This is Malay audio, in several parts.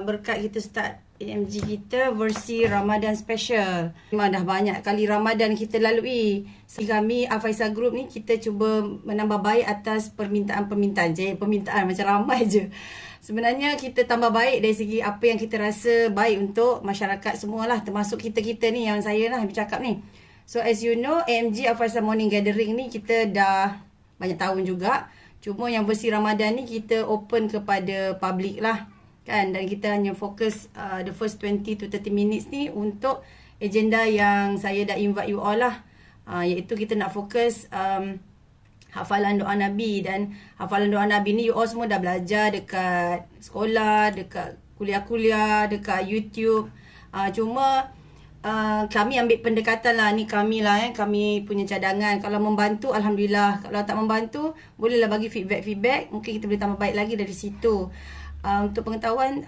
Berkat kita start AMG kita versi Ramadan Special. Memang dah banyak kali Ramadan kita lalui. Kami Afaisa Group ni kita cuba menambah baik atas permintaan-permintaan je. Permintaan macam ramai je. Sebenarnya kita tambah baik dari segi apa yang kita rasa baik untuk masyarakat semualah. Termasuk kita-kita ni yang saya lah bercakap ni. So as you know, AMG Afaisa Morning Gathering ni kita dah banyak tahun juga. Cuma yang versi Ramadan ni kita open kepada public lah. Kan, dan kita hanya fokus the first 20 to 30 minutes ni untuk agenda yang saya dah invite you all lah, iaitu kita nak fokus hafalan doa Nabi. Dan hafalan doa Nabi ni you all semua dah belajar dekat sekolah, dekat kuliah-kuliah, dekat YouTube. Cuma kami ambil pendekatan lah, ni kami lah kami punya cadangan. Kalau membantu Alhamdulillah, kalau tak membantu bolehlah bagi feedback, mungkin kita boleh tambah baik lagi dari situ. Untuk pengetahuan,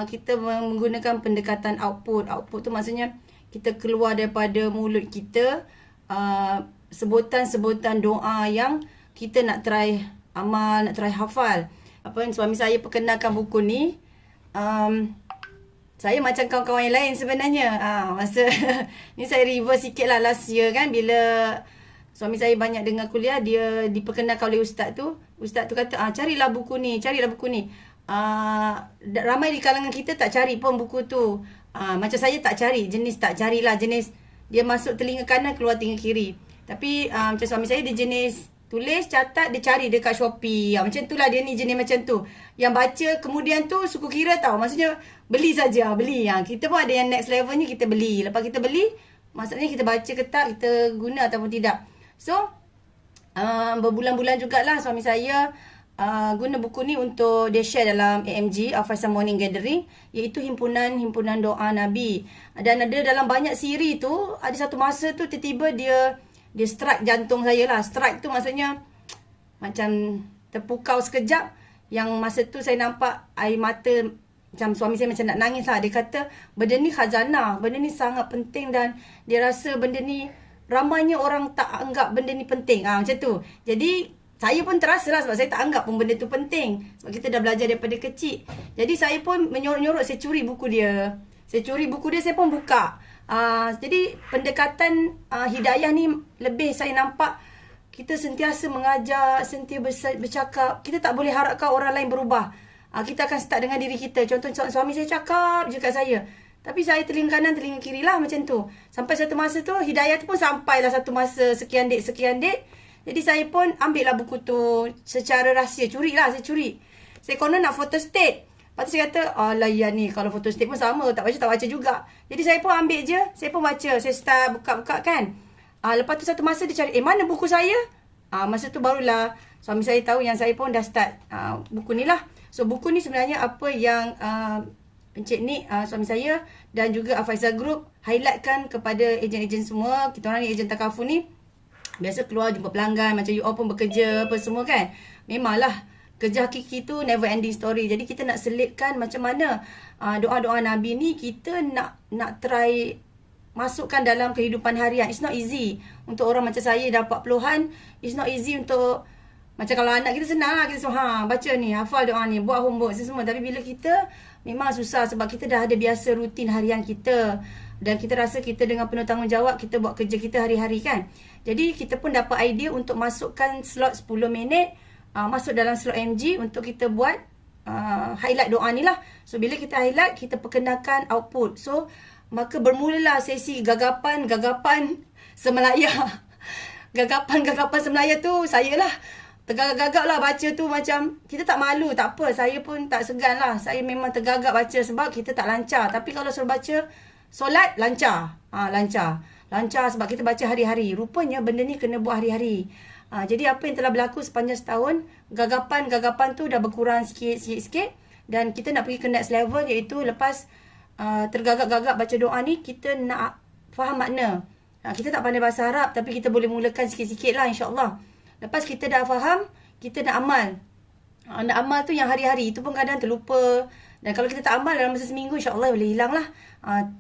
kita menggunakan pendekatan output. Output tu maksudnya kita keluar daripada mulut kita sebutan-sebutan doa yang kita nak try amal, nak try hafal. Suami saya perkenalkan buku ni, saya macam kawan-kawan yang lain sebenarnya. Masa ni saya reverse sikit lah, last year kan, bila suami saya banyak dengar kuliah, dia diperkenalkan oleh ustaz tu. Ustaz tu kata, carilah buku ni, carilah buku ni. Ramai di kalangan kita tak cari pun buku tu. Macam saya tak cari, jenis dia masuk telinga kanan, keluar telinga kiri. Tapi macam suami saya, dia jenis tulis, catat, dia cari dekat Shopee. Macam tu lah, dia ni jenis macam tu. Yang baca kemudian tu suku kira tau. Maksudnya beli saja, beli. Kita pun ada yang next levelnya, kita beli. Lepas kita beli, maksudnya kita baca ke tak, kita guna ataupun tidak. So berbulan-bulan jugalah suami saya guna buku ni untuk dia share dalam AMG, Afaisa Morning Gathering, iaitu himpunan doa Nabi. Dan ada dalam banyak siri tu, ada satu masa tu tiba-tiba dia strike jantung saya lah. Strike tu maksudnya macam terpukau sekejap, yang masa tu saya nampak air mata, macam suami saya macam nak nangis lah. Dia kata benda ni khazanah, benda ni sangat penting, dan dia rasa benda ni ramainya orang tak anggap benda ni penting. Macam tu. Jadi saya pun terasa lah, sebab saya tak anggap pun benda tu penting. Sebab kita dah belajar daripada kecil. Jadi saya pun menyorok-nyorok, saya curi buku dia. Saya pun buka. Jadi pendekatan hidayah ni lebih saya nampak kita sentiasa mengajar, sentiasa bercakap. Kita tak boleh harapkan orang lain berubah. Kita akan start dengan diri kita. Contoh suami saya cakap je kat saya, tapi saya telinga kanan, telinga kiri lah macam tu. Sampai satu masa tu, hidayah tu pun sampailah satu masa sekian date. Jadi saya pun ambil lah buku tu secara rahsia. Saya curi. Saya konon nak photo state. Lepas tu saya kata, alah ya ni, kalau photo state pun sama. Tak baca juga. Jadi saya pun ambil je. Saya pun baca. Saya start buka-buka kan. Lepas tu satu masa dia cari, mana buku saya? Masa tu barulah suami saya tahu yang saya pun dah start buku ni lah. So buku ni sebenarnya apa yang Encik Nik, suami saya, dan juga Afaisa Group highlightkan kepada ejen-ejen semua. Kita orang ni ejen takaful ni biasa keluar jumpa pelanggan, macam you all pun bekerja apa semua kan. Memanglah kerja hakiki tu never ending story. Jadi kita nak selitkan macam mana doa-doa Nabi ni kita nak try masukkan dalam kehidupan harian. It's not easy untuk orang macam saya dah 40-an. It's not easy untuk, macam kalau anak kita senang lah, kita semua baca ni, hafal doa ni, buat homework semua. Tapi bila kita, memang susah sebab kita dah ada biasa rutin harian kita. Dan kita rasa kita dengan penuh tanggungjawab, kita buat kerja kita hari-hari kan. Jadi kita pun dapat idea untuk masukkan slot 10 minit, masuk dalam slot MG untuk kita buat highlight doa ni lah. So bila kita highlight, kita perkenalkan output. So maka bermulalah sesi gagapan semelaya. Gagapan semelaya tu saya lah. Tergagap-gagap lah baca tu, macam kita tak malu, tak apa. Saya pun tak segan lah. Saya memang tergagap baca sebab kita tak lancar. Tapi kalau suruh baca solat, lancar. Lancar sebab kita baca hari-hari. Rupanya benda ni kena buat hari-hari. Jadi apa yang telah berlaku sepanjang setahun, gagapan tu dah berkurang sikit. Dan kita nak pergi ke next level, iaitu lepas tergagap-gagap baca doa ni, kita nak faham makna. Kita tak pandai bahasa Arab, tapi kita boleh mulakan sikit-sikit lah insyaAllah. Lepas kita dah faham, kita nak amal. Nak amal tu yang hari-hari, itu pun kadang terlupa. Dan kalau kita tak amal dalam masa seminggu, insyaAllah boleh hilang lah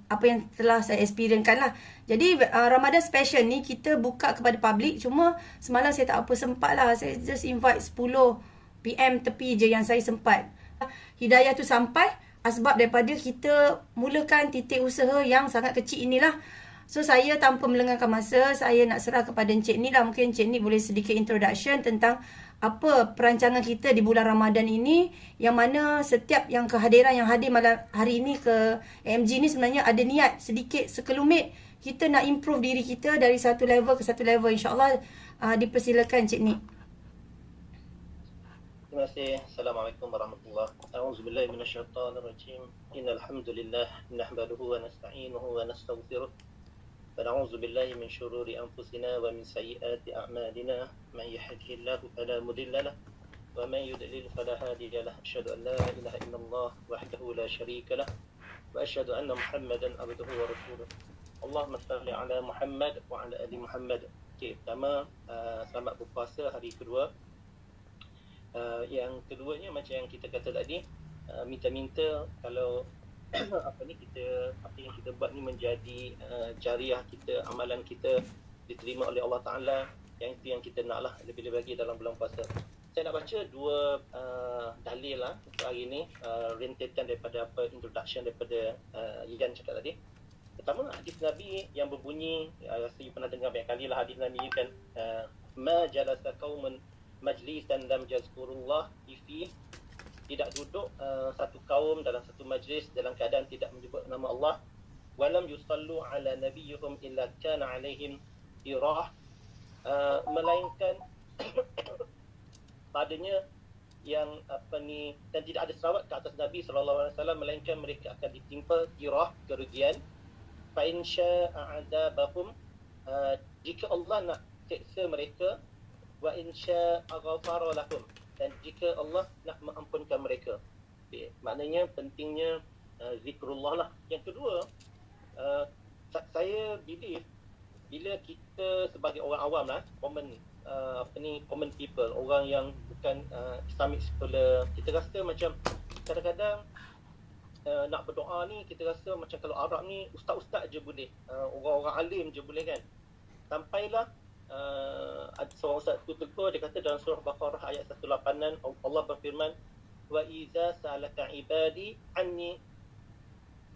apa yang telah saya experience lah. Jadi Ramadan special ni kita buka kepada public. Cuma semalam saya tak apa sempat lah. Saya just invite 10 PM tepi je yang saya sempat. Hidayah tu sampai, asbab daripada kita mulakan titik usaha yang sangat kecil inilah. So saya tanpa melengahkan masa, saya nak serah kepada Encik Ni lah. Mungkin Encik Ni boleh sedikit introduction tentang apa perancangan kita di bulan Ramadan ini, yang mana setiap yang kehadiran yang hadir malam hari ini ke AMG ni sebenarnya ada niat sedikit sekelumit kita nak improve diri kita dari satu level ke satu level. InsyaAllah dipersilakan Encik Ni. Terima kasih. Assalamualaikum warahmatullahi wabarakatuh. A'udzubillahi minasyaitonirrajim. Innal hamdalillah nahmaduhu wa nasta'inuhu wa nastaghfiruh. Wa na'udzu billahi min shururi anfusina wa min sayyiati a'malina. Man yahdihillahu fala mudilla lahu wa man yudlil fala hadiya lahu. Asyhadu an la ilaha illallah wahdahu la syarika lahu wa asyhadu anna Muhammadan abduhu wa rasuluh. Allahumma shalli ala Muhammad wa ala ali Muhammad. Okey, pertama selamat berpuasa hari kedua. Yang keduanya macam yang kita kata tadi, minta-minta kalau apa yang kita buat ni menjadi jariah kita, amalan kita diterima oleh Allah Ta'ala. Yang itu yang kita nak lah, lebih-lebih lagi dalam bulan puasa. Saya nak baca dua dalil lah untuk hari ni, rentetan daripada introduction daripada Yan cakap tadi. Pertama, hadis Nabi yang berbunyi, saya pernah dengar banyak kali lah hadis Nabi kan, ma jalasa qaumun majlisan lam yazkurullah fi, tidak duduk satu kaum dalam satu majlis dalam keadaan tidak menyebut nama Allah, walam yusallu ala nabiyyihim illa kana alaihim irah, melainkan padanya yang dan tidak ada selawat ke atas Nabi SAW, melainkan mereka akan ditimpa irah, kerugian. Fa in syaa adabahum, jika Allah nak seksa mereka, wa in syaa ghafara lahum, dan jika Allah nak mengampunkan mereka. Maknanya pentingnya zikrullah lah. Yang kedua, saya believe bila kita sebagai orang awam lah, common people, orang yang bukan Islamic scholar, kita rasa macam kadang-kadang nak berdoa ni kita rasa macam kalau Arab ni ustaz-ustaz je boleh, orang-orang alim je boleh kan. Sampailah ada seorang ustaz tu tegur, dia kata dalam surah Baqarah ayat 186, Allah berfirman, wa iza salaka ibadi anni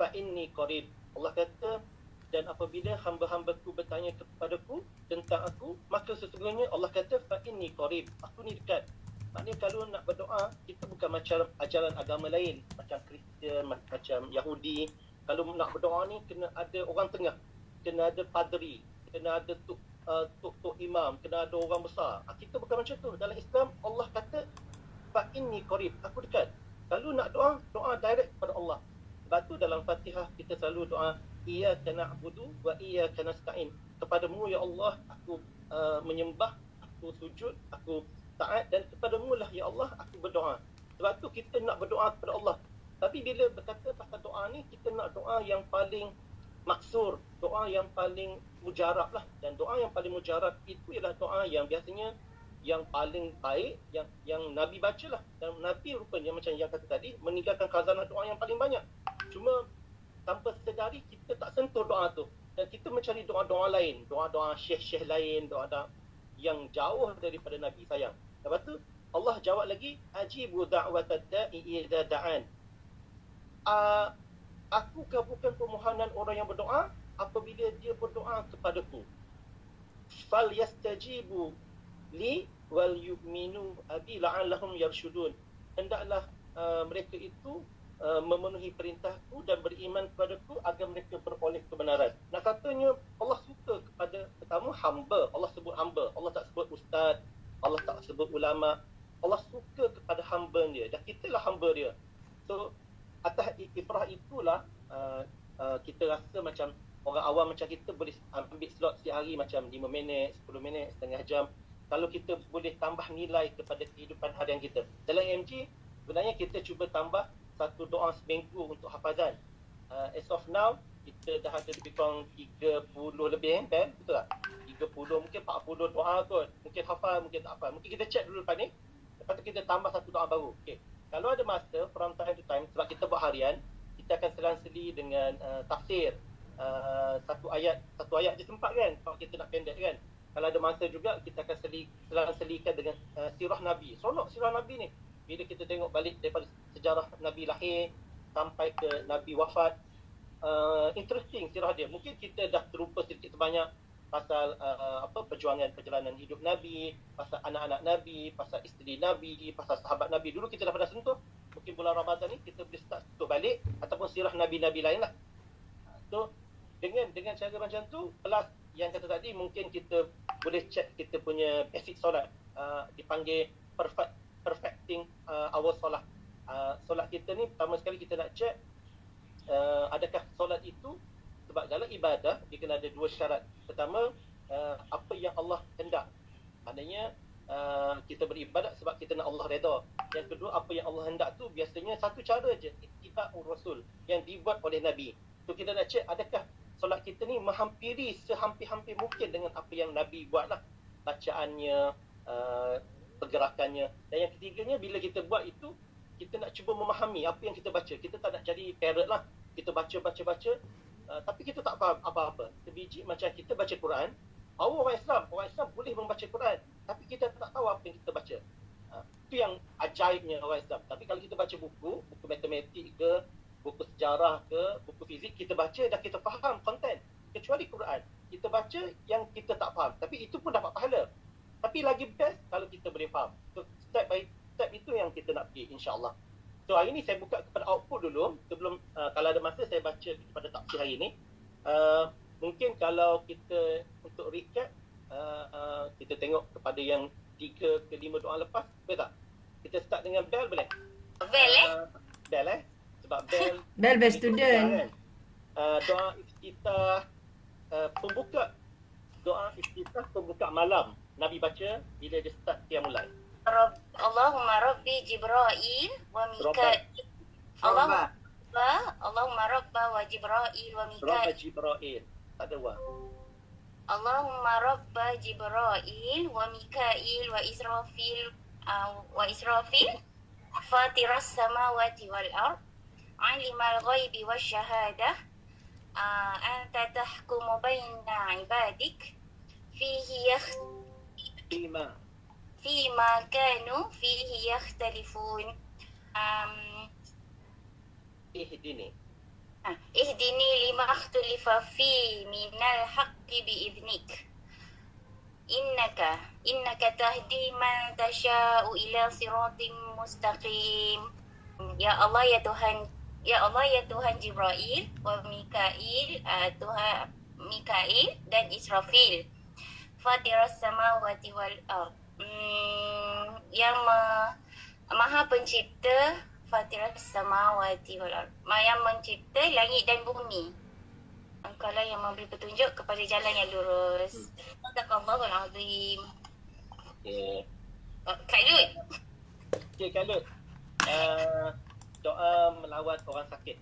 fa inni qarib. Allah kata, dan apabila hamba-hambaku bertanya kepadaku tentang aku, maka sesungguhnya Allah kata fa inni qarib, aku ni dekat. Maknanya kalau nak berdoa, kita bukan macam ajaran agama lain, macam Kristian, macam Yahudi. Kalau nak berdoa ni kena ada orang tengah, kena ada padri, kena ada tok imam, kena ada orang besar. Kita bukan macam tu. Dalam Islam Allah kata fa inni qarib, aku dekat. Kalau nak doa, doa direct kepada Allah. Sebab tu dalam Fatihah kita selalu doa iyyaka na'budu wa iyyaka nasta'in. Kepadamu ya Allah aku menyembah, aku sujud, aku taat, dan kepadamu lah ya Allah aku berdoa. Sebab tu kita nak berdoa kepada Allah. Tapi bila berkata pasal doa ni, kita nak doa yang paling maksur, doa yang paling mujarab lah. Dan doa yang paling mujarab itu ialah doa yang biasanya yang paling baik, yang Nabi baca lah. Dan Nabi rupanya macam yang kata tadi, meninggalkan khazanah doa yang paling banyak. Cuma tanpa sedari kita tak sentuh doa tu, dan kita mencari doa-doa lain, doa-doa syekh-syekh lain, doa-doa yang jauh daripada Nabi sayang. Lepas tu Allah jawab lagi, ajibu da'watad da'i idza da'an. Aku kabulkan permohonan orang yang berdoa apabila dia berdoa kepadaku. Fal yastajibu li wal yu'minu abi la'allahum yarshudun. Hendaklah mereka itu memenuhi perintahku dan beriman kepadaku agar mereka beroleh kebenaran. Nak katanya Allah suka kepada pertama hamba. Allah sebut hamba. Allah tak sebut ustaz, Allah tak sebut ulama. Allah suka kepada hamba dia, dan kitalah hamba dia. So atas ibrah itulah kita rasa macam orang awam macam kita boleh ambil slot setiap hari macam 5 minit, 10 minit, setengah jam. Kalau kita boleh tambah nilai kepada kehidupan harian kita. Dalam MG sebenarnya kita cuba tambah satu doa seminggu untuk hafazan. As of now kita dah ada lebih kurang 30 lebih kan? Betul tak? 30, mungkin 40 doa kot. Mungkin hafal, mungkin tak hafal. Mungkin kita check dulu lepas ni. Lepas tu kita tambah satu doa baru. Okay. Kalau ada masa, from time to time, sebab kita buat harian, kita akan selang-seli dengan tafsir. Satu ayat je sempat kan? Kalau kita nak pendek kan? Kalau ada masa juga, kita akan selang-selikan dengan sirah Nabi. Seronok sirah Nabi ni. Bila kita tengok balik daripada sejarah Nabi lahir, sampai ke Nabi wafat. Interesting sirah dia. Mungkin kita dah terlupa sedikit sebanyak pasal perjuangan perjalanan hidup Nabi, pasal anak-anak Nabi, pasal isteri Nabi, pasal sahabat Nabi. Dulu kita dah pernah sentuh. Mungkin bulan Ramadan ni kita boleh start sentuh balik, ataupun sirah Nabi-Nabi lain lah. So dengan cara macam tu, plus yang kata tadi, mungkin kita boleh check kita punya basic solat, dipanggil perfecting our solat. Solat kita ni pertama sekali kita nak check adakah solat itu, sebab dalam ibadah dia kena ada dua syarat. Pertama, apa yang Allah hendak, maknanya kita beribadat sebab kita nak Allah redha. Yang kedua, apa yang Allah hendak tu biasanya satu cara je, ittiba'ur rasul, yang dibuat oleh Nabi. So kita nak check adakah solat kita ni menghampiri sehampir-hampir mungkin dengan apa yang Nabi buat lah, bacaannya, pergerakannya. Dan yang ketiganya, bila kita buat itu, kita nak cuba memahami apa yang kita baca. Kita tak nak jadi parrot lah, kita baca, tapi kita tak faham apa-apa. Sebiji macam kita baca Quran, orang Islam boleh membaca Quran, tapi kita tak tahu apa yang kita baca. Itu yang ajaibnya orang Islam. Tapi kalau kita baca buku matematik ke, buku sejarah ke, buku fizik, kita baca dah kita faham konten. Kecuali Quran, kita baca yang kita tak faham, tapi itu pun dapat pahala. Tapi lagi best kalau kita boleh faham. So step by step itu yang kita nak pergi, insya-Allah. So hari ni saya buka kepada output dulu, sebelum kalau ada masa saya baca kepada tafsir hari ni. Mungkin kalau kita untuk recap, kita tengok kepada yang 3 ke 5 doa lepas, boleh tak? Kita start dengan bell boleh? Bell sebab bell student. Doa iftitah, pembuka malam. Nabi baca bila dia start qiyamul lail. Allahumma Rabbi Jibril wa Mikail. Allahumma Rabba wa Jibril wa Mikail. Rabba Jibril. Tak ada wa. Allahumma Rabba Jibril wa Mikail wa Israfil Fatiras samawati wal ard Alimal ghaibi wa syahadah Anta tahkumu baina ibadik Fima kanu fihi yakhtalifun. Ihdini lima ikhtalifa fi minal haqqi bi'idhnik. Innaka tahdi man tasha'u ila siratim mustaqim. Ya Allah ya Tuhan Jibril wa Mikail, Tuhan Mikail dan Israfil. Fatiras samawati wal ard. Yang Maha Pencipta, Fatiras samawati wal ard, yang mencipta langit dan bumi. Engkaulah yang memberi petunjuk kepada jalan yang lurus. Sadaqallahul azim. Kak Lut. Okey, Kak Lut. Doa melawat orang sakit.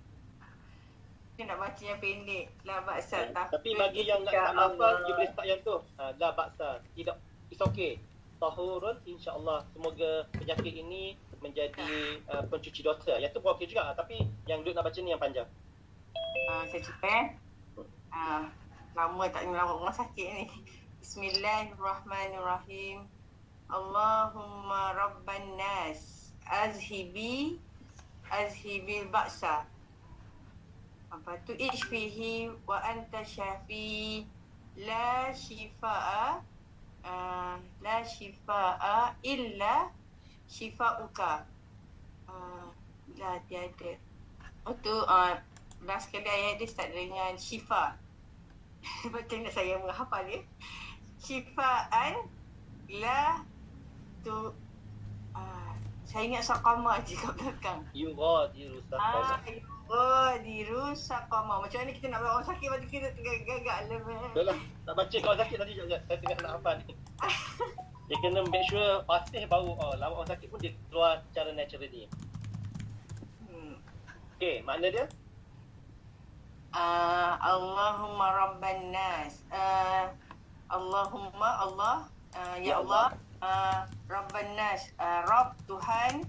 Dia nak baca yang pendek. La baksa. Tapi bagi yang nak hafal, you boleh start yang tu. La baksa. Tidak, it's okay. Tahurun, insya-Allah. Semoga penyakit ini menjadi pencuci dosa. Yang tu pun okey juga. Tapi yang Lut nak baca ni yang panjang. Saya cepat. Lama tak melawat orang sakit ni. Bismillahirrahmanirrahim. Allahumma rabban nas azhibil baksa. Apa tu? Ishfihi wa anta syafi la shifaa illa shifauka. La tiada. Tu last sekali ayat dia start dengan syifa. Macam nak saya menghafal dia. Syifaan la tu saya ingat saqama je kat belakang. Yughadiru saqama. Yughadiru saqama. Macam mana kita nak buat orang sakit macam kita gagak level. Betul lah. Tak baca kalau sakit tadi juga. Saya tengah nak hafal ni. Dia kena make sure fasih baru lawak orang sakit pun dia keluar secara natural dia. Okey, makna dia? Allahumma rabban nas. Allahumma Allah, ya Allah, rabban nas, Rabb Tuhan,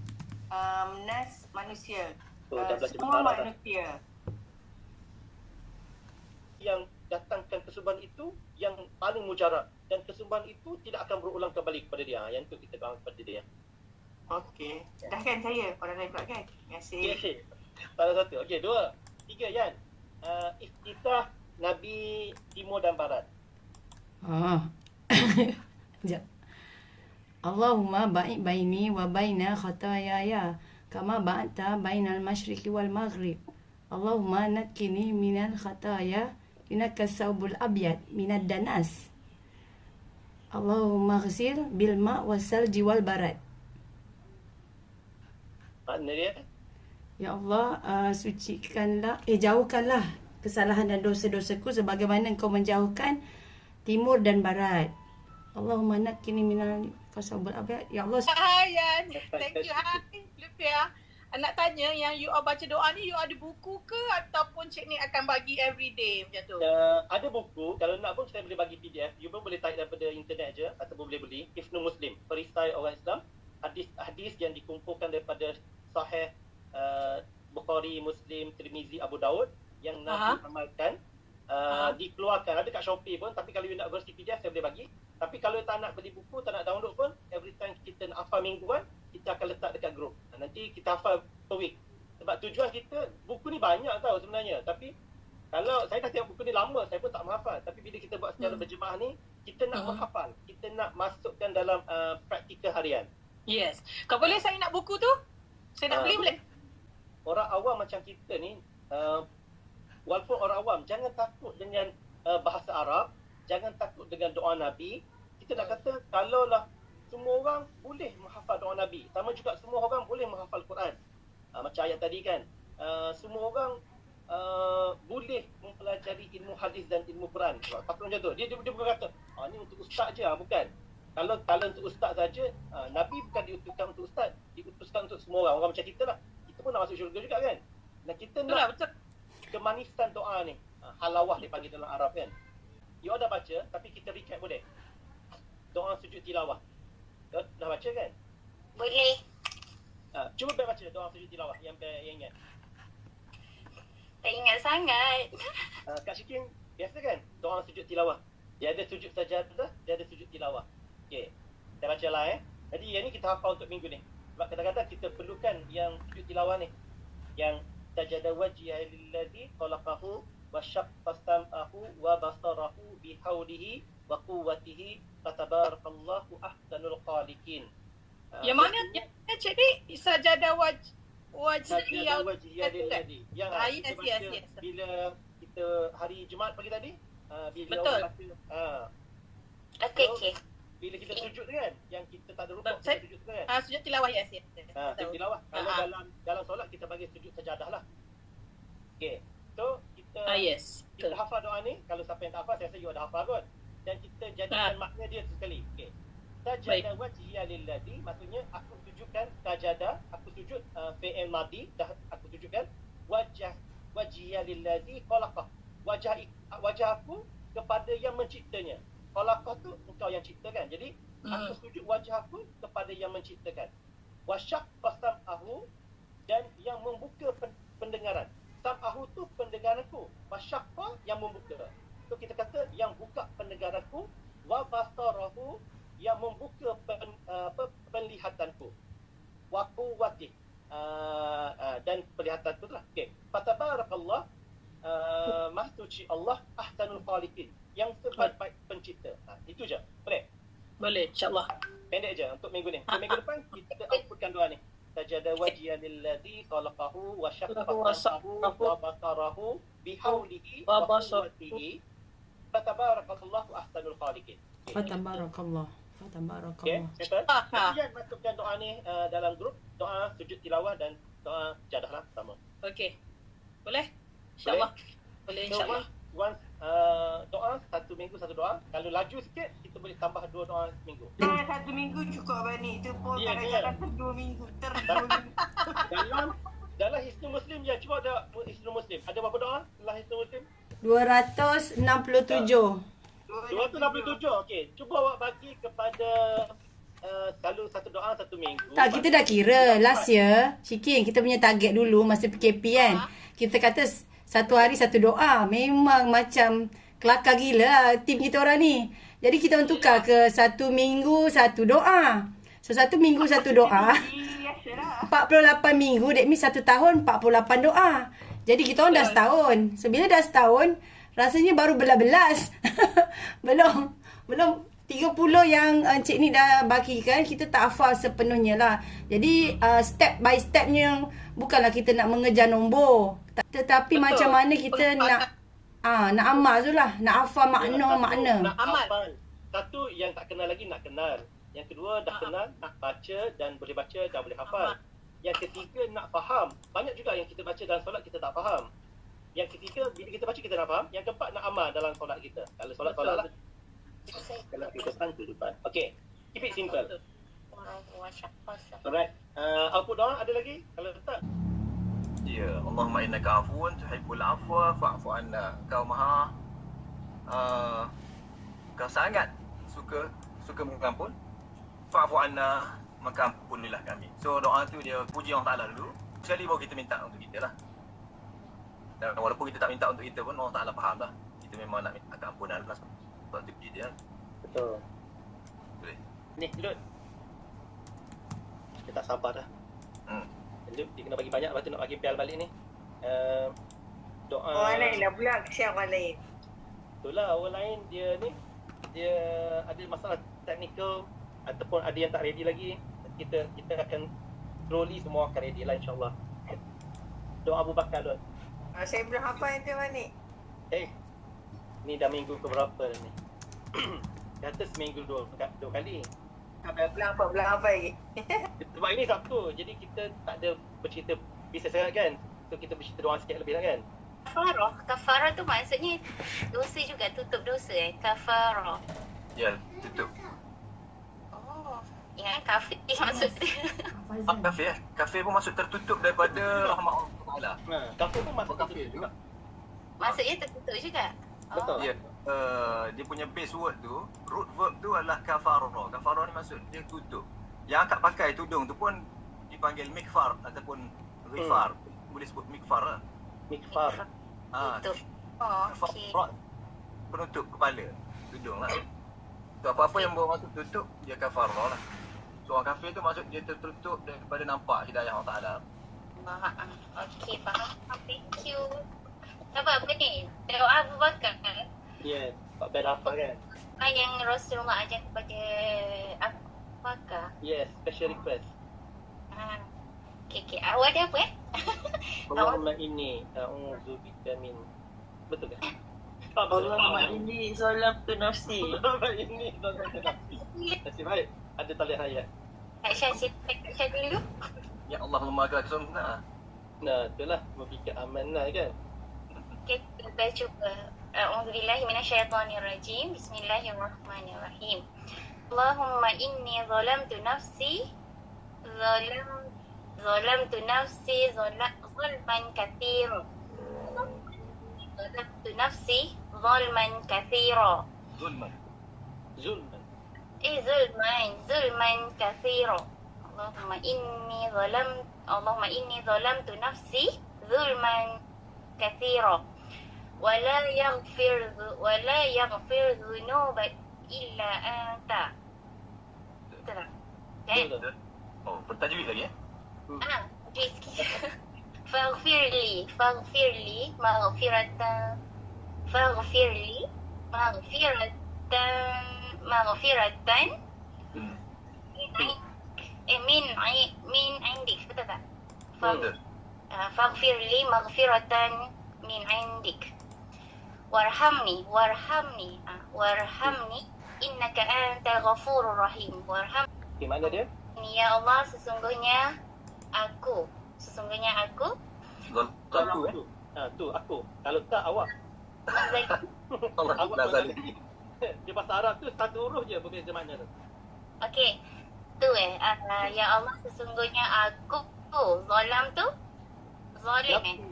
nas manusia. Semua manusia. Yang datangkan kesubahan itu yang paling mujarab, dan kesubahan itu tidak akan berulang kembali kepada dia. Yang itu kita doakan kepada dia. Okey. Dah kan saya? Orang lain pula kan? Terima kasih. Okay. Salah satu. Okey, 2. 3 Yan. Iftitah Nabi Timur dan Barat. Sekejap. Allahumma ba'id baini wa baina khatayaya kama ba'adta bainal masyriqi wal maghrib. Allahumma nakkini minal khataya innaka saubul abyad minad danas. Allahumma ghsil bil ma' wasalji wal barat. Makna dia? Ya Allah, jauhkanlah kesalahan dan dosa-dosaku sebagaimana Engkau menjauhkan timur dan barat. Allahumma nakkini minal kasabul abyad. Ya Allah. Hai Yan. Thank you. Hai Lupia. Nak tanya yang you all baca doa ni, you ada buku ke ataupun Cik Nik akan bagi everyday macam tu? Ada buku. Kalau nak pun saya boleh bagi PDF. You pun boleh type daripada internet je ataupun boleh beli. Hifnul Muslim, perisai orang Islam. Hadis yang dikumpulkan daripada Sahih Bukhari, Muslim, Tirmizi, Abu Daud yang Nabi amalkan. Dikeluarkan. Ada kat Shopee pun. Tapi kalau you nak versi PDF, saya boleh bagi. Tapi kalau tak nak beli buku, tak nak download pun, every time kita nak hafal mingguan, kita akan letak dekat grup. Nanti kita hafal per week. Sebab tujuan kita, buku ni banyak tau sebenarnya. Tapi kalau saya dah tengok buku ni lama, saya pun tak menghafal. Tapi bila kita buat secara berjemaah ni, kita nak menghafal. Kita nak masukkan dalam praktikal harian. Yes. Kalau boleh saya nak buku tu, saya nak beli boleh? Orang awam macam kita ni, walaupun orang awam, jangan takut dengan bahasa Arab. Jangan takut dengan doa Nabi. Kita nak kata, kalaulah semua orang boleh menghafal doa Nabi. Sama juga semua orang boleh menghafal Quran. Macam ayat tadi kan. Semua orang boleh mempelajari ilmu hadis dan ilmu Quran. Apa macam tu? Dia bukan kata, ni untuk ustaz je. Bukan. Kalau untuk ustaz saja, Nabi bukan diutuskan untuk ustaz. Diutuskan untuk semua orang. Orang macam kita lah. Kita pun nak masuk syurga juga kan. Dan kita nak kemanisan doa ni. Halawah dipanggil dalam Arab kan. You dah baca, tapi kita recap boleh? Doa sujud tilawah. Dah baca kan? Boleh. Cuba baca doa sujud tilawah yang ingat. Tak ingat sangat. Kak Syikin, biasa kan? Doa sujud tilawah. Dia ada sujud sajadah, dia ada sujud tilawah. Okey. Saya baca lah Jadi yang ni kita hafal untuk minggu ni. Sebab kadang-kadang kita perlukan yang sujud tilawah ni. Yang sajada wajhiya lillazi khalaqahu wa syaqqa sam'ahu wa basarahu bihaulihi wa quwwatihi fatabarakallahu ahsanul khaliqin. Yang mana Cik Nik? Sajadah Sajada wajhiya lillazi. Yang yes. bila kita hari Jumaat pagi tadi, bila betul. orang baca Okey. bila kita sujud kan, yang kita tak ada rukuk, kita sujud kan. Sujud tilawah yes. Sujud tilawah. Kalau dalam solat kita bagi sujud sajadah lah. Okey. So kita kita hafal doa ni. Kalau siapa yang tak hafal, saya rasa you ada hafal kot. Dan kita jadikan makna dia sekali. Okey. Sajada wajhiya lillazi, maksudnya aku sujudkan sajada, aku sujud fi'il madi, dah aku sujudkan wajhiya lillazi khalaqah. Wajah aku kepada yang menciptanya. Khalaqah tu engkau yang ciptakan. Jadi aku sujud wajah aku kepada yang menciptakan. Wasyaqqa sam'ahu, dan yang membuka pendengaran. Sam'ahu tu pendengaranku. Wasyaqqa yang membuka. So kita kata yang buka pendengaranku. Wa basarahu, yang membuka penlihatanku. Wa quwwati, dan penlihatan tu lah. Okey. Fatabarakallah, mahsuci Allah ahsanul khaliqin, yang sebaik-baik pencipta. Itu je. Boleh, insyaAllah. Pendek je untuk minggu ni. Untuk minggu depan kita outputkan doa ni. Sajada wajhiya lillazi khalaqahu wa syaqqa sam'ahu wa basarahu bihaulihi wa quwwatihi fatabarakallahu ahsanul khaliqin. Fatabarakallah. Okey, kemudian masukkan doa ni dalam grup doa sujud tilawah dan doa jadah lah sama. Okey. Boleh? InsyaAllah. Boleh insyaAllah. Once doa satu minggu satu doa. Kalau laju sikit kita boleh tambah 2 doa seminggu. Satu minggu cukup Bani. Itu pun kadang-kadang 2 minggu. Dalam Hisnul Muslim je. Cuba ada Hisnul Muslim. Ada berapa doa dalam Hisnul Muslim? 267. 267. Okey. Cuba awak bagi kepada selalu satu doa satu minggu. Tak, kita dah kira last year, Syikin, kita punya target dulu masa PKP kan. Kita kata satu hari satu doa. Memang macam kelakar gila lah tim kita orang ni. Jadi kita orang tukar ke satu minggu satu doa. So satu minggu satu doa. biasa lah. 48 minggu, that means 1 tahun 48 doa. Jadi kita orang dah setahun. So bila dah setahun, rasanya baru belas-belas. belum 30 yang Encik ni dah bagikan, kita tak hafal sepenuhnya lah. Jadi step by stepnya, bukanlah kita nak mengejar nombor. Tetapi Betul. macam mana kita nak amal tu lah. Nak hafal makna. Nak hafal. Satu, yang tak kenal lagi nak kenal. Yang kedua, dah kenal, nak baca dan boleh baca dan boleh hafal. Yang ketiga, nak faham. Banyak juga yang kita baca dalam solat kita tak faham. Yang ketiga, bila kita baca kita nak faham. Yang keempat, nak amal dalam solat kita. Kalau solat lah. Kalau kita santu depan. Okay. Keep it simple. Alright. Output doa ada lagi? Kalau tak, Ya, Allahumma innaka afuwun tuhibbul afwa fa'fu anna. Kau maha kau sangat suka mengampun. Fa'fu anna, maka ampunilah kami. So doa tu dia puji Allah Taala dulu. Sekali baru kita minta untuk kita lah. Dan walaupun kita tak minta untuk kita pun Allah Taala faham lah. Kita memang nak minta keampunan lah. Sebab tu puji dia. betul. Boleh. Ni, Lut. Dia tak sabar dah. Lut, dia kena bagi banyak, lepas tu nak bagi pial balik ni. Doa. Orang lain lah pula, kesian orang lain. Itulah, orang lain dia ni, dia ada masalah teknikal ataupun ada yang tak ready lagi. Kita akan slowly semua akan ready lah insyaAllah. Doa Abu Bakar, Lut. Saya belum hafal yang tu ni. Ni dah minggu keberapa dah ni? Kata seminggu dua kali. Belum hafal lagi. Sebab ini Sabtu, jadi kita tak ada bercerita bisnes sangat kan. So kita bercerita doa sikit lebih lah kan. Kafarah tu maksudnya dosa juga, tutup dosa kafarah. Ya, tutup. Oh, yang kafir maksud dia. Kafir eh. Kafir pun masuk tertutup daripada rahmat Allah Taala. Kafir pun masuk kafir juga. Maksudnya tertutup juga. Betul. Ya. Dia punya base word tu, root verb tu adalah kafarah. Kafarah ni maksud dia tutup. Yang akak pakai tudung tu pun dipanggil mikfar ataupun ghifar. Boleh sebut mikfar lah. Mikfar. Tutup. Oh, okey. Kafarah, penutup kepala, tudung lah. So apa-apa yang bawa masuk tutup, dia kafarah lah. So orang kafir tu maksud dia tertutup daripada nampak hidayah Allah Ta'ala. Okey, faham. Thank you. Apa ni? Doa Abu Bakar kan? Yes, Pak Ben hafal kan? Yang Rasulullah ajar kepada Abu Bakar. Yes, special request. Okey. Awak ada apa Allahumma inni a'udzubika min. Betul kan? Allahumma inni zalamtu nafsi. Allahumma inni a'udzubika nafsi. Nasib baik ada talian ayat. Aisyah Aisyah dulu. Ya Allah memakai sunnah. Nah, itulah memikir amanah kan. Okey, kita cuba. A'udzubillahi minasyaitonirrajim. Bismillahirrahmanirrahim. Allahumma inni zalamtu nafsi zulman katsira. Zalamtu nafsi zulman katsira. Zulman. Zulman katsira. Allahumma inni zalamtu nafsi zulman katsira. ولا يغفر ذنوب إلا أنت. Betul tak? Betul. Oh, bertajwid lagi eh? Tajwid sikit. Faghfirli maghfiratan min indik. Betul tak? Betul. Faghfirli maghfiratan min indik. Warhamni innaka antal ghafurur rahim. Warhamni, Mana dia? ya Allah, sesungguhnya aku Zalam tu Tu aku. Kalau tak awak. Allah Awak tak zalim. Dia bahasa Arab tu satu huruf je berbeza makna tu. Okey. Tu ya Allah, sesungguhnya aku zalam tu zalim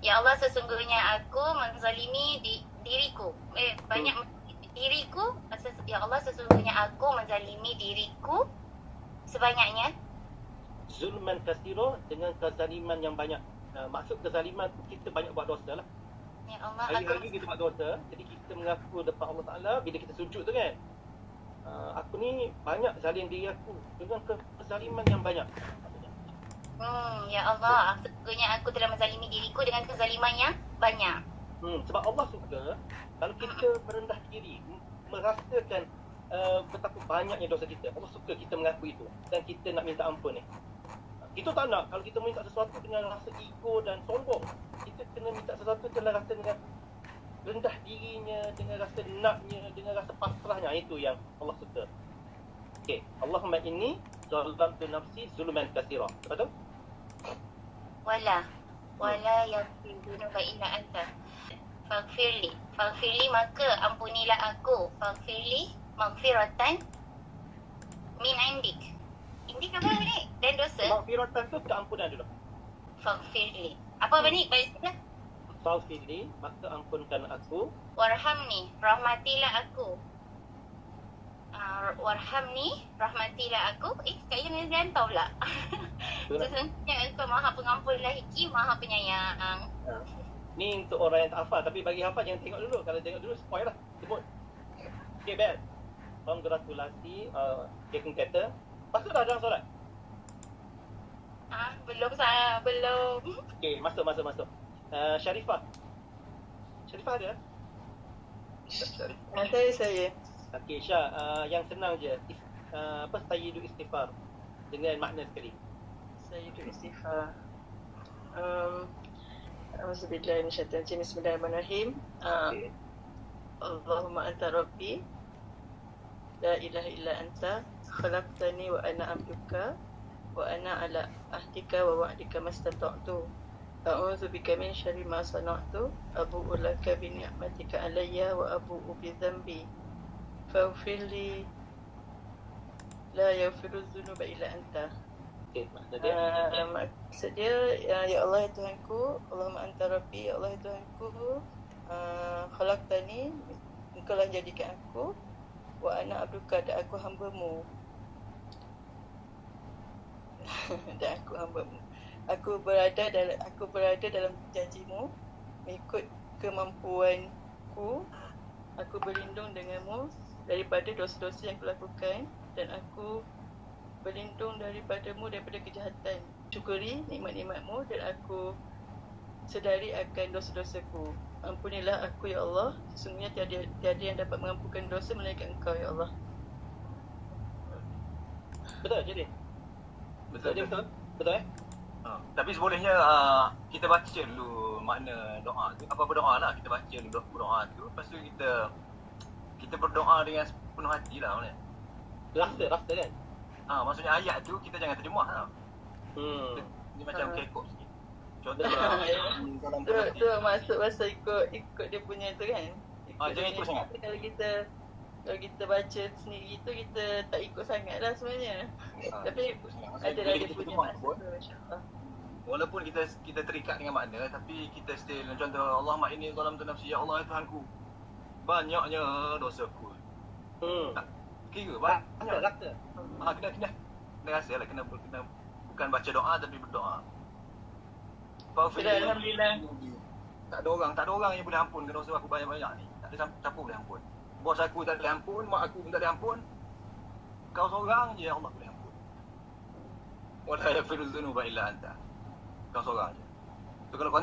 Ya Allah, sesungguhnya aku menzalimi diriku. Banyak diriku. Ya Allah, sesungguhnya aku menzalimi diriku sebanyaknya. Zulman kasiro dengan kezaliman yang banyak. Maksud kezaliman kita banyak buat dosa lah. Ya Allah, Hari-hari kita buat dosa. Jadi kita mengaku depan Allah Ta'ala bila kita sujud tu kan. aku ni banyak zalim diri aku dengan kezaliman yang banyak. Ya Allah, sesungguhnya aku telah menzalimi diriku dengan kezaliman yang banyak. Sebab Allah suka kalau kita merendah diri, merasakan betapa banyaknya dosa kita. Allah suka kita mengakui itu dan kita nak minta ampun ni. Kita tak nak kalau kita minta sesuatu dengan rasa ego dan sombong. Kita kena minta sesuatu dengan rasa dengan rendah dirinya, dengan rasa naknya, dengan rasa pasrahnya. Itu yang Allah suka. Okey, Allahumma inni zalamtu nafsi zulman katsira. Betul? Wala yaghfiru dzunuba illa anta. Faghfirli maka ampunilah aku. Faghfirli maghfiratan min indik. Indik apa ni? Dan dosa. Maghfiratan tu keampunan dulu. Faghfirli. Apa ni? Baca. Faghfirli, maka ampunkan aku. Warhamni, rahmatilah aku. Warhamni, rahmatilah aku. Kayaknya rantau pula. Sesungguhnya engkau maha pengampun lagi, maha penyayang. Ni untuk orang yang tak hafal, tapi bagi hafal jangan tengok dulu. Kalau tengok dulu spoil lah. Sebut. Okay, Bel. Congratulasi. Dia kata. Masuk dah dalam solat? Belum saya, belum. Okay, masuk. Sharifah. Sharifah ada? Saya. Okay, Syah. Yang senang je. Sayyidu istighfar. Dengan makna sekali. Sayyidu istighfar. Auzubillahi minasyaitanir rajim. Bismillahirrahmanirrahim. Okay. Allahumma anta rabbi la ilaha illa anta khalaqtani wa ana abduka wa ana ala ahdika wa wa'dika mastata'tu. A'udzu bika min syarri ma sana'tu. Abu'u laka bi ni'matika alayya wa abu'u bi dhanbi. Faghfir li la yaghfiru dzunuba illa anta. Okay, makna dia. Maksud dia, ya Allah ya Tuhanku, Allahumma anta rabbi, ya Allah ya Tuhanku, khalaqtani, engkau lah jadikan aku, wa ana abduka, dan aku hamba-Mu. Dan aku hamba-Mu. Aku berada dalam janji-Mu, mengikut kemampuanku. Aku berlindung denganmu daripada dosa-dosa yang kulakukan, dan aku berlindung daripada-Mu daripada kejahatan. Syukuri nikmat-nikmat-Mu dan aku sedari akan dosa-dosaku. Ampunilah aku ya Allah, sesungguhnya tiada yang dapat mengampunkan dosa melainkan Engkau ya Allah. Betul jadi? Betul eh? Tapi sebolehnya kita baca dulu makna doa tu. Apa-apa doa lah, kita baca dulu doa tu. Lepas tu kita berdoa dengan penuh hati lah. Rasa kan? Maksudnya ayat tu kita jangan terjemah tau. Dia macam kekok sikit. Contoh dalam Tu masuk masa ikut dia punya tu kan. Jangan ikut sangat. Kalau kita baca sendiri tu kita tak ikut sangat lah sebenarnya. Tapi ada bila dia kita punya terjemah masa pun, tu, insya-Allah. walaupun kita terikat dengan makna, tapi kita still contoh Allahumma inni zalamtu nafsi, ya Allah ya Tuhanku, banyaknya dosaku. Kira banyak rasa. Kena rasa lah, kena bukan baca doa tapi berdoa. Alhamdulillah. Tak ada orang yang boleh ampunkan dosa aku banyak-banyak ni. Tak ada siapa boleh ampun. Bos aku tak boleh ampun, mak aku pun tak boleh ampun. Kau seorang je yang Allah boleh ampun. Wala yaghfiru dzunuba illa anta. Kau seorang je. So kalau kau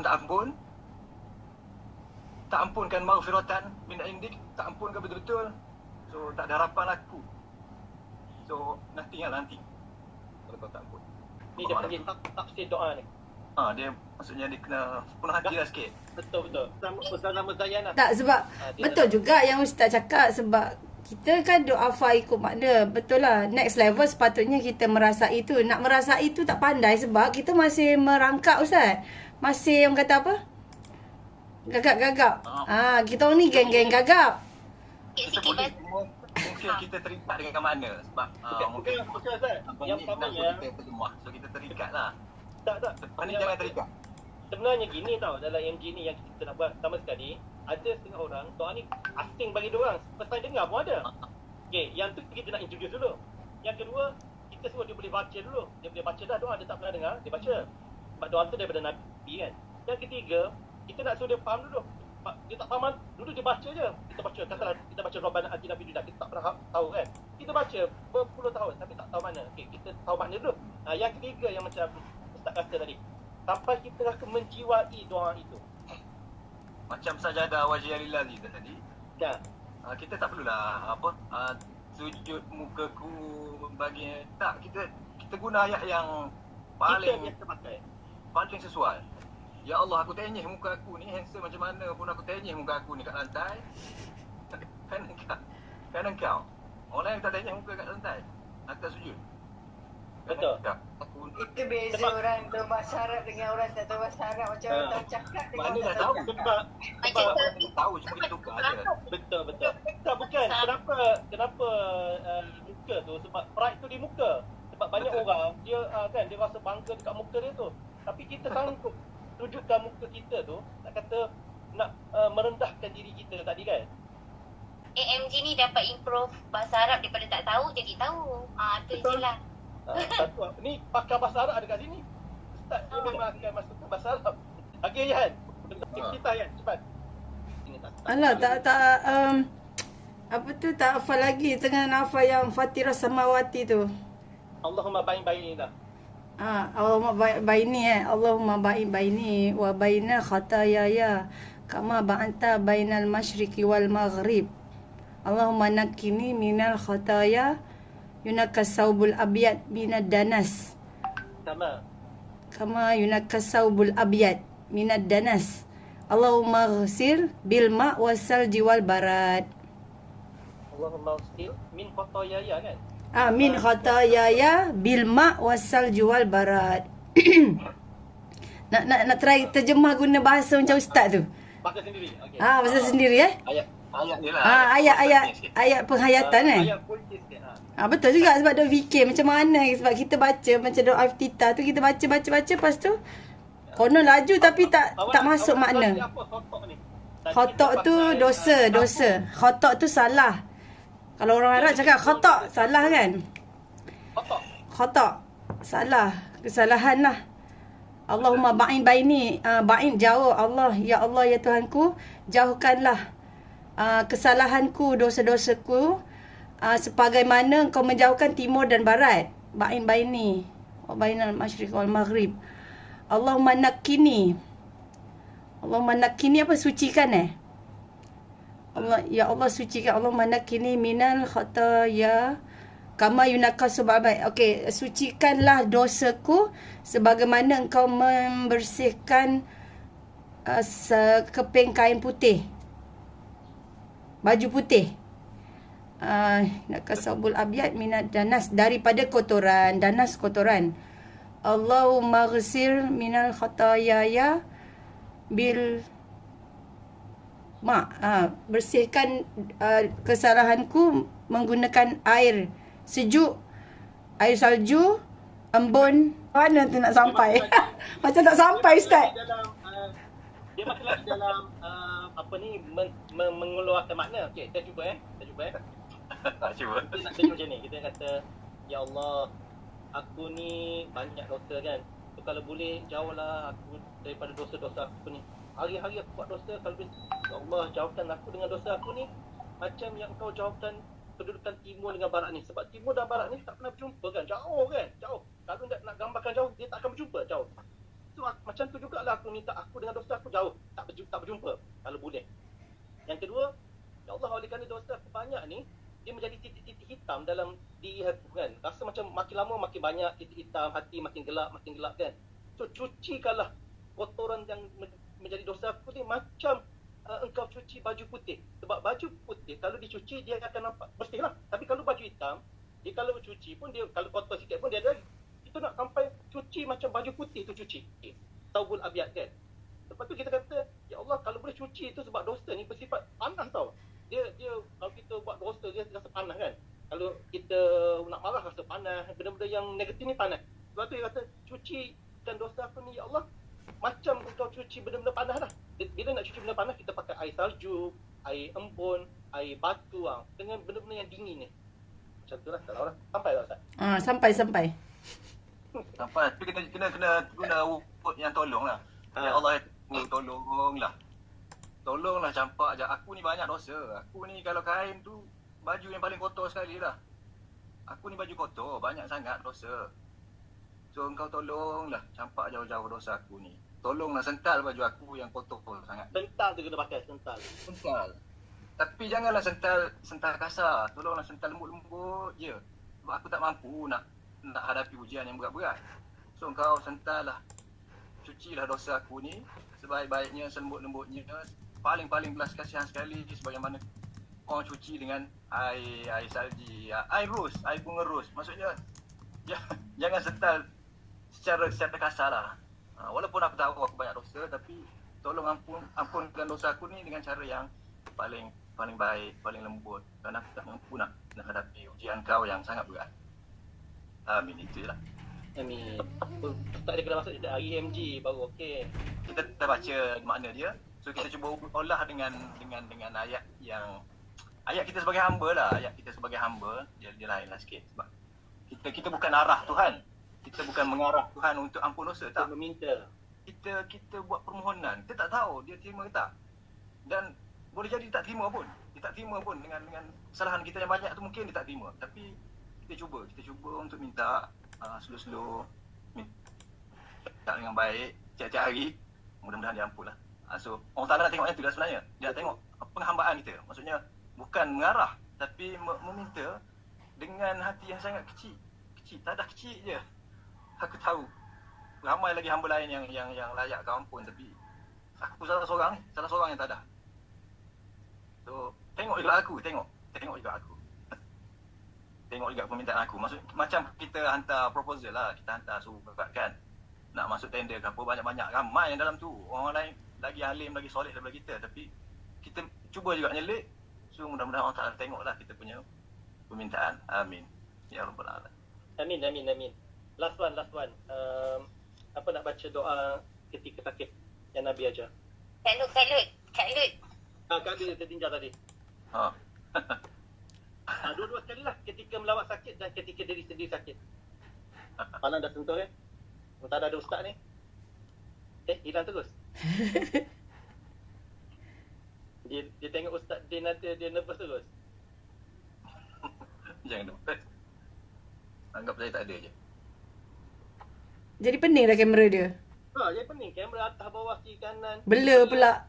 tak ampunkan maghfiratan min indik, tak ampunkan betul-betul. So tak ada harapan aku. So nothing lah nanti. Kalau kau tak ampun. Ni dia panggil tafsir doa ni. Dia maksudnya dia kena penuh hati lah sikit. Betul. Ustaz nama Zayan lah. Tak, sebab betul juga yang Ustaz cakap, sebab kita kan doa ikut makna. Betul lah. Next level sepatutnya kita merasai itu. Nak merasai itu tak pandai sebab kita masih merangkak Ustaz. Masih orang kata apa? Gagap-gagap. Kita orang ni geng-geng gagap. Sikit-sikit Mungkin kita terikat dengan makna. Sebab mungkin Ustaz. Yang pertamanya kita terjemah. So kita terikat lah. tak. Lepas ni jangan terikat. Sebenarnya gini tau, dalam MG ni yang kita nak buat pertama sekali, ada setengah orang, doa ni asing bagi diorang. First time dengar pun ada. Okay, yang tu kita nak introduce dulu. Yang kedua, kita suruh dia boleh baca dulu. Dia boleh baca dah doa, dia tak pernah dengar, dia baca. Sebab doa tu daripada Nabi kan. Yang ketiga, kita nak suruh dia faham dulu. dia tak faham. Dulu dia baca je. Kita baca, katalah kita baca Rabbana Atina Fid Dunya, kita tak pernah tahu kan. Kita baca berpuluh tahun tapi tak tahu mana. Okey, kita tahu makna dulu. Yang ketiga yang macam Ustaz kata tadi, sampai kita rasa menjiwai doa itu. Macam sajadah wajhilillah tadi. Ya. Kita tak perlulah sujud mukaku bagi tak, kita guna ayat yang Kita biasa pakai. paling sesuai. Ya Allah, aku tenyih muka aku ni, handsome macam mana pun aku tenyih muka aku ni kat lantai. Kan engkau. Orang lain tak tenyih muka kat lantai. Atas sujud. Betul. Itu beza orang tahu bahasa Arab dengan orang tak tahu bahasa Arab. Macam orang tahu cakap dengan Mana orang dah tak tahu tahu. Sebab kita tahu cuma kita tukar je. betul. Tak, bukan. Kenapa muka tu? Sebab pride tu di muka. Sebab banyak orang dia kan dia rasa bangga dekat muka dia tu. Tapi kita sanggup tunjukkan muka kita tu, nak kata nak merendahkan diri kita tadi kan. AMG ni dapat improve bahasa Arab daripada tak tahu jadi tahu. Tu je lah. Satu ni pakar bahasa Arab ada kat sini. Ustaz dia memang akan masuk ke bahasa Arab. Okey Yan, bentuk kita Yan, cepat. Ini tak. Alah, apa tu, tak hafal lagi. Tengah hafal yang Fatirah Samawati tu. Allahumma bain dah. Allahumma baini Allahumma baini wa baina khatayaya kama ba'anta bainal masyriqi wal maghrib. Allahumma nakkini minal khataya yunakas saubul abyad minad danas. Sama. Kama yunakas saubul abyad minad danas. Allahumma ghsil bil ma' wasalji wal barad. Allahumma ustil min khotoyaya kan. Min khatayaya bil ma' wasalji wal barad. nak try terjemah guna bahasa macam ustaz tu. Bahasa sendiri. Okey. Bahasa sendiri Ayat ni lah. Ayat penghayatan Ayat full case dia. Betul juga sebab dia fikir macam mana, sebab kita baca macam doa iftitah tu, kita baca lepas tu konon laju tapi tak masuk makna. Khotok tu dosa. Khotok tu salah. Kalau orang Arab cakap khotok, salah kan? Khotok, salah, kesalahan lah. Allahumma ba'in baini, ba'in jauh Allah, ya Allah ya Tuhanku, jauhkanlah kesalahanku, dosa-dosaku sebagaimana Engkau menjauhkan timur dan barat. Ba'in baini wa bainal masyriq wal maghrib. Allahumma nakkini apa, sucikan Allah, ya Allah sucikan. Allahumma nakkini minal khataya kama yunaqas sabai. Okey, sucikanlah dosaku sebagaimana Engkau membersihkan sekeping kain putih, baju putih. Nakasabul abyad minad danas, daripada kotoran, danas kotoran. Allahumma ghsil minal khatayaya bil bersihkan kesalahanku menggunakan air sejuk, air salju, embun. Mana tu nak sampai? Macam tak sampai Ustaz. Dia masih lagi dalam mengeluarkan makna. Okey, kita cuba Cuba. Kita nak tengok macam ni. Kita kata, ya Allah, aku ni banyak dosa kan. So, kalau boleh jauhlah aku daripada dosa-dosa aku ni. Hari-hari aku buat dosa. Kalau boleh, ya Allah, jauhkan aku dengan dosa aku ni macam yang Kau jauhkan kedudukan timur dengan barat ni. Sebab timur dan barat ni tak pernah berjumpa kan. Jauh kan. Jauh. Kalau nak gambarkan jauh, dia tak akan berjumpa. Jauh. So, macam tu jugalah aku minta aku dengan dosa aku jauh. Tak berjumpa. Kalau boleh. Yang kedua, ya Allah, oleh kerana dosa aku banyak ni, dia menjadi titik-titik hitam dalam diri aku kan. Rasa macam makin lama makin banyak titik hitam, hati makin gelap kan. So cucikanlah kotoran yang menjadi dosa aku ni macam engkau cuci baju putih. Sebab baju putih kalau dicuci dia akan nampak bersih lah. Tapi kalau baju hitam, dia kalau cuci pun dia, kalau kotor sikit pun dia ada. Itu nak sampai cuci macam baju putih tu cuci. Taubul abyad kan. Lepas tu kita kata, ya Allah, kalau boleh cuci itu sebab dosa ni bersifat panas tau. Dia kalau kita buat dosa dia rasa panas kan. Kalau kita nak marah rasa panas, benda-benda yang negatif ni panas. Sebab tu dia kata, cucikan dosa aku ni ya Allah macam engkau cuci benda-benda panas lah. Bila nak cuci benda panas, kita pakai air salju, air embun, air batu dengan benda-benda yang dingin ni. Macam tu lah, tak tahu lah. Sampai tak Ustaz? Sampai. Sampai. Tapi kena guna word yang tolong lah. Ya Allah, tolonglah. tolonglah campak je. Aku ni banyak dosa. Aku ni kalau kain tu baju yang paling kotor sekali lah. Aku ni baju kotor, banyak sangat dosa. So engkau tolonglah campak jauh-jauh dosa aku ni. Tolonglah sental baju aku yang kotor sangat. Sental tu kena pakai, sental. Sental. Tapi janganlah sental kasar. Tolonglah sental lembut-lembut je. Sebab aku tak mampu nak hadapi ujian yang berat-berat. So engkau sental lah. Cucilah dosa aku ni sebaik-baiknya, selembut-lembutnya. Paling-paling belas kasihan sekali sebagaimana orang cuci dengan air salji, air ros, air bunga ros. Maksudnya jangan sental secara kasar lah. Walaupun aku tahu aku banyak dosa, tapi tolong ampunkan dosa aku ni dengan cara yang paling baik, paling lembut. Kerana aku tak mampu nak hadapi ujian kau yang sangat berat. Amin, itu je lah. Amin. Ustaz dia kena masuk hari MG baru okey. Kita baca makna dia. So kita cuba olah dengan ayat yang kita sebagai hamba lah. Ayat kita sebagai hamba dia lain lah sikit. Sebab kita bukan arah Tuhan. Kita bukan mengarah Tuhan untuk ampun dosa, tak. Meminta. Kita buat permohonan. Kita tak tahu dia terima ke tak. Dan boleh jadi dia tak terima pun. Dia tak terima pun dengan kesalahan kita yang banyak tu, mungkin dia tak terima. Tapi kita cuba untuk minta slow-slow, minta dengan baik tiap-tiap hari. Mudah-mudahan dia ampun lah. So Allah Ta'ala nak tengok yang tu lah sebenarnya. Dia nak tengok penghambaan kita. Maksudnya bukan mengarah, tapi meminta dengan hati yang sangat kecil. Tadah kecil je. Aku tahu ramai lagi hamba lain yang layak kau ampun, tapi aku salah seorang yang tadah. So tengok juga aku. Tengok juga permintaan aku. Maksud macam kita hantar proposal lah, kita hantar surat kan. Nak masuk tender ke apa, banyak-banyak ramai yang dalam tu. Orang lain lagi alim, lagi solid daripada kita, tapi kita cuba juga nyelik. So mudah-mudahan Allah Ta'ala tengoklah kita punya permintaan. Amin. Ya Rabbal Alamin. Amin. Last one. Apa nak baca doa ketika sakit yang Nabi ajar? Kak Lut. Kak dia tertinggal tadi. Dua-dua sekali lah. Ketika melawat sakit dan ketika diri sendiri sakit. Palang dah sentuh kan? Tak ada ustaz ni. Hilang terus. Dia tengok ustaz dia nervous terus. Jangan nervous. Anggap saya tak ada je. Jadi pening dah kamera dia. Jadi pening. Kamera atas, bawah, kiri, kanan. Blur pula.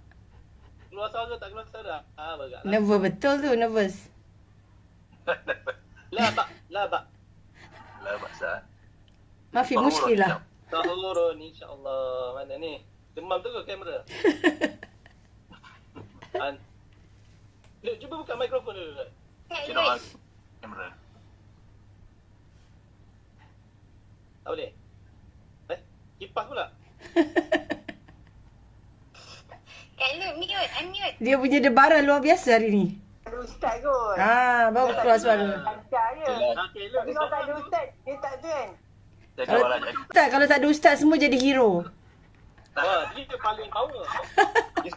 Keluar suara tak keluar suara. Berat lah. Nervous betul tu, nervous. Labak. Sah. Mafi muskilah. Tahurun insya-Allah. Mana ni? Demam terus kamera. Cuba buka mikrofon dulu. Kak Kira Lut. kamera. Tak boleh? Kipas pula. Kak Lut, unmute. Dia punya debaran luar biasa hari ni. Ada ustaz kot. Baru keluar suara. Lancar je. Okey, Tapi kalau tak ada ustaz, dia tak tu kan? Saya kawal aja. Ustaz, kalau tak ada ustaz semua jadi hero. Dia paling power. Dia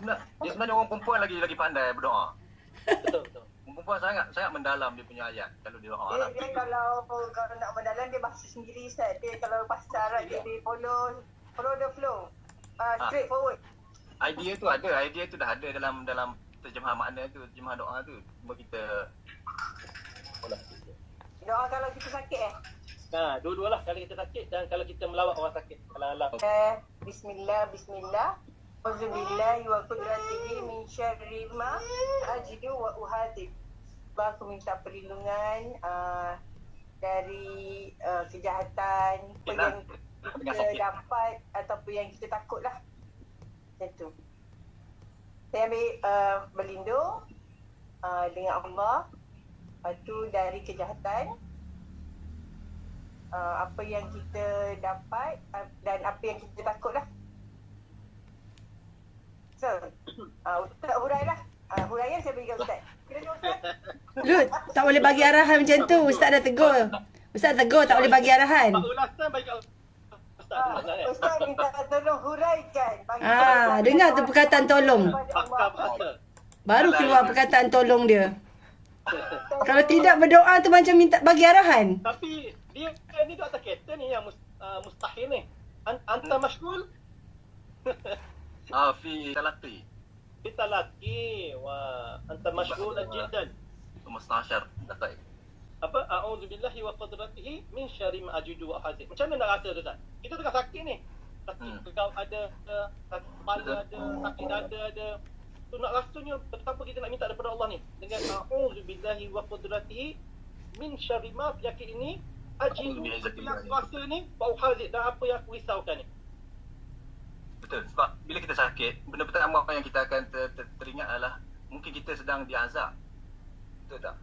sebenarnya orang perempuan lagi pandai berdoa. Betul. Perempuan sangat mendalam dia punya ayat kalau dia doa lah. Dia kalau nak mendalam dia bahasa sendiri ustaz. Dia kalau bahasa Arab dia follow the flow. Straight forward. Idea tu dah ada dalam terjemahan makna tu, terjemahan doa tu. Cuma kita Doa kalau kita sakit Dua-dualah kalau kita sakit dan kalau kita melawat orang sakit. Alam. Bismillah. Auzubillahi wa qudratihi min syarri ma ajidu wa uhadib. Aku minta perlindungan dari kejahatan apa yang kita dapat ataupun yang kita takut lah. Macam tu. Saya ambil berlindung dengan Allah. Lepas tu dari kejahatan, apa yang kita dapat dan apa yang kita takut lah. So, Ustaz hurai lah. Huraian saya berikan Ustaz. Kira Ustaz? Lut, tak boleh bagi arahan macam tu. Ustaz dah tegur. tak boleh bagi arahan. Ulasan bagi Ustaz. Ustaz minta tolong huraikan. Dengar tu perkataan tolong. Bahasa. Baru keluar perkataan tolong dia. Kalau tidak berdoa tu macam minta bagi arahan. Tapi dia ni tu atas kereta ni yang mustahil ni. Anta mashghul? Fi talaqi. Kita laki. Wah, anta masyghul jiddan. Mustashar datai. Apa? A'udzubillahi wa qudratihi min syarri ma ajidu wa ahadith. Macam mana nak rasa tu, Ustaz? Kita tengah sakit ni. Sakit kau ada, sakit kepala ada, sakit dada ada. Tu nak rasanya betapa kita nak minta daripada Allah ni. Dengan a'udzubillahi wa qudratihi min syarri ma, penyakit ini ajidu yang aku rasa ni wa ahadith, dan apa yang aku risaukan ni. Betul. Sebab bila kita sakit, benda pertama yang kita akan teringat adalah mungkin kita sedang diazab. Betul tak?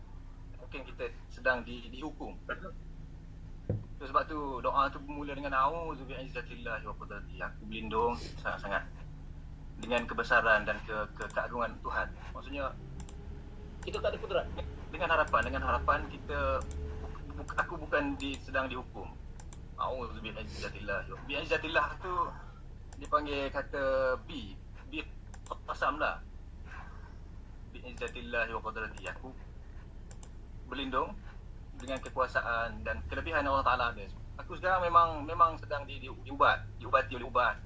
Mungkin kita sedang dihukum. So, sebab tu doa tu bermula dengan auzubi'izzatillah wa qudratihi. Aku berlindung sangat-sangat dengan kebesaran dan keagungan Tuhan. Maksudnya Kita tak ada kudrat. dengan harapan kita, aku bukan sedang dihukum. Auzubi'izzatillah. Bi'izzatillah tu dipanggil kata bi qasam lah. Bi'izzatillah wa qudratihi. Aku berlindung dengan kekuasaan dan kelebihan Allah Ta'ala ada. Aku sekarang memang sedang diubati oleh ubat,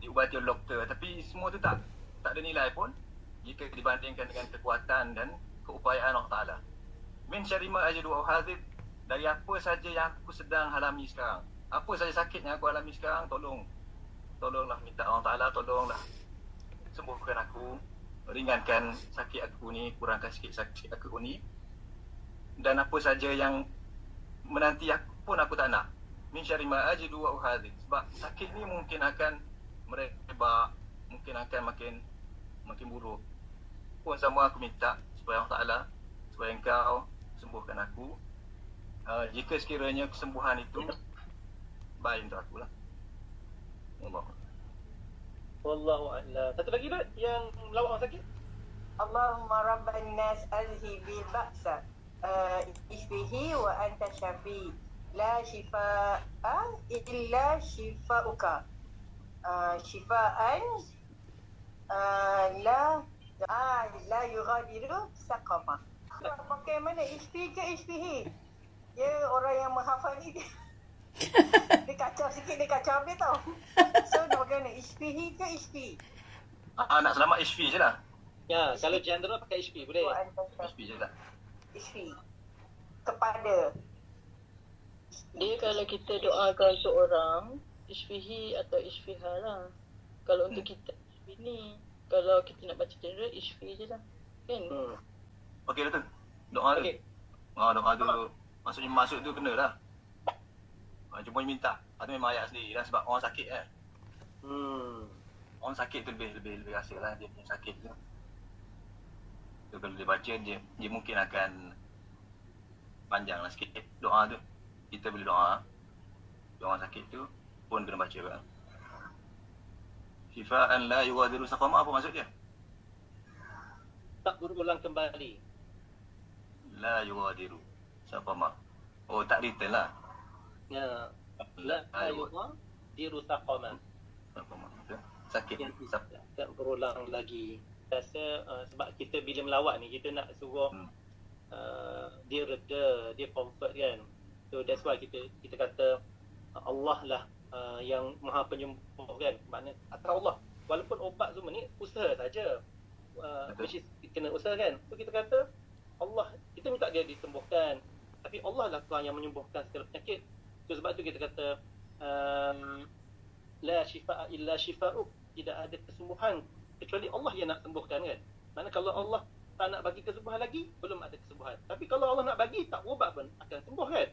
diubati oleh doktor, tapi semua tu tak ada nilai pun jika dibandingkan dengan kekuatan dan keupayaan Allah Ta'ala. Min syarri ma ajidu wa uhadhir, dari apa saja yang aku sedang alami sekarang, apa saja sakit yang aku alami sekarang, tolonglah minta Allah Ta'ala, tolonglah sembuhkan aku, ringankan sakit aku ni, kurangkan sikit sakit aku ni. Dan apa saja yang menanti aku pun aku tak nak. Min syarri ma ajidu wa uhadhir. Sebab sakit ni mungkin akan merebak, mungkin akan makin buruk. Pun sama aku minta supaya Allah Ta'ala, supaya engkau sembuhkan aku. Jika sekiranya kesembuhan itu baik untuk aku lah. Allah. Wallahu a'lam. Satu lagi tak yang melawat orang sakit? Allahumma rabban nas azhibil ba'sa isbihi wa anta syafi la shifaa illa shifauka shifaan la yughadiru saqama. Pakai mana, isbi ke isbihi? Dia orang yang menghafal ni dia kacau sikit, dia kacau habis tau. So dia pakai mana, isbihi ke isbi? Nak selamat Ishfi je lah. Ya, kalau general pakai HP boleh. Wa anta Ishfi je lah. isbi kepada Dia kalau kita doakan seorang, isfihi atau isfiha lah. Kalau untuk kita, isfi ni. Kalau kita nak baca general, isfi je lah. Kan? Okey dah tu. Doa tu. Okey. Doa tu maksudnya masuk tu kena lah. Cuma minta. Itu memang ayat sendiri lah sebab orang sakit kan. Orang sakit tu lebih rasa lah dia punya sakit tu. So, kalau dia baca dia mungkin akan panjang lah sikit doa tu. Kita boleh doa. Doa orang sakit tu pun kena baca kan. Shifaan la yughadiru saqama, apa maksud dia? Tak berulang kembali. La yughadiru saqama. Oh, tak return lah. Ya. La yughadiru saqama. Saqama. Sakit. Yang tak berulang lagi. Rasa sebab kita bila melawat ni kita nak suruh dia reda, dia comfort kan. So that's why kita kata Allah lah yang maha penyembuh kan. Maknanya atas Allah. Walaupun obat semua ni usaha saja. Which is kena usaha kan. So kita kata Allah, kita minta dia disembuhkan. Tapi Allah lah Tuhan yang menyembuhkan segala penyakit. So sebab tu kita kata la shifaa illa shifa'uk. Tidak ada kesembuhan kecuali Allah yang nak sembuhkan kan. Mana kalau Allah tak nak bagi kesembuhan lagi, belum ada kesembuhan. Tapi kalau Allah nak bagi, tak ubat pun akan sembuh kan.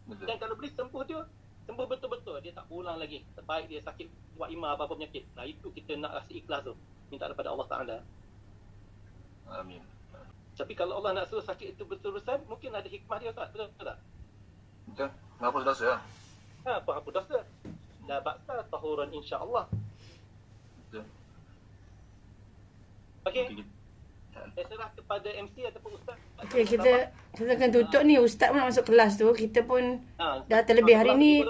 Betul. Dan kalau boleh sembuh dia, sembuh betul-betul, dia tak berulang lagi. Baik dia sakit buat imah apa-apa penyakit. Nah itu kita nak rasa ikhlas tu. Minta daripada Allah Ta'ala. Amin. Tapi kalau Allah nak suruh sakit itu berterusan, mungkin ada hikmah dia tak? Betul tak? Betul. Menghapus dosa lah. Apa dosa? La ba'sa tahuran insya-Allah. Betul. Okey. Saya serah kepada MC ataupun Ustaz. Okey, kita akan tutup ni. Ustaz pun nak masuk kelas tu. Kita pun dah terlebih hari ni.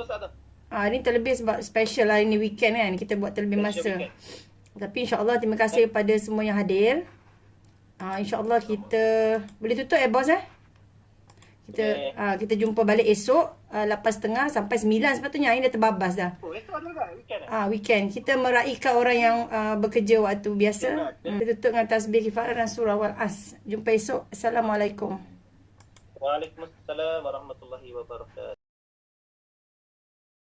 Hari ni terlebih sebab special hari ni weekend kan. Kita buat terlebih masa. Tapi insya-Allah terima kasih kepada semua yang hadir. InsyaAllah kita boleh tutup bos Kita jumpa balik esok 8.30 sampai 9 sepatutnya. Ini dah terbabas dah. Oh, esok ada tak? Weekend Weekend. Kita meraihkan orang yang bekerja waktu biasa. Kita tutup dengan tasbih kifarah dan surah Wal-As. Jumpa esok. Assalamualaikum. Waalaikumsalam warahmatullahi wabarakatuh.